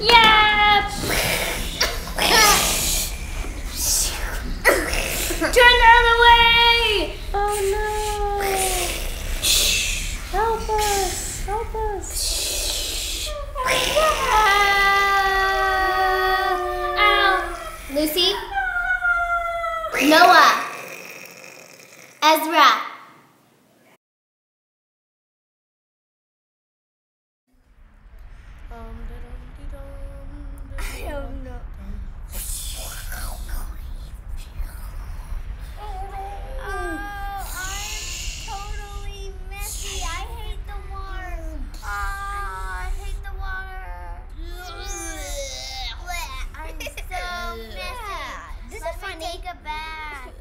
Yeah! Turn the other way! Oh no! Help us! Help us! Ow! Lucy? Noah! Ezra! I don't know. Take a bath.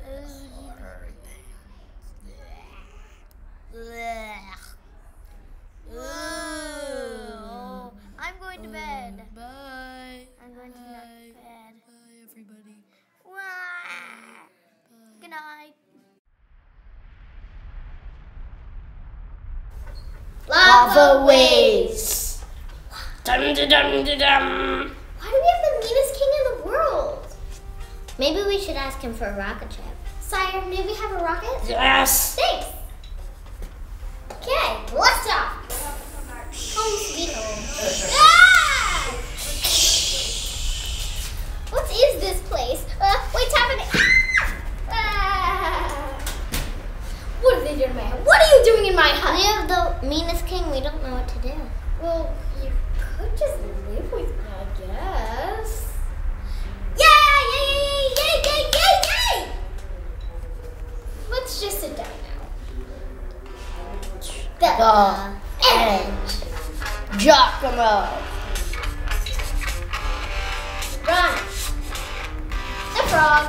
I'm going to bed. Bye. I'm going to bed. Bye, everybody. Good night. Lava waves. Dum da dum da dum. Why do we have the meanest king in the world? Maybe we should ask him for a rocket ship. Sire, may we have a rocket? Yes. Thanks. Okay, let's go. Home sweet home. Ah! What is this place? What's happening? Ah! What are they doing in my hut? What are you doing in my hut? We have the meanest king. We don't know what to do. Well, you could just live with me, I guess. Yay! Let's just sit down now. The end. Giacomo. Run. The frog.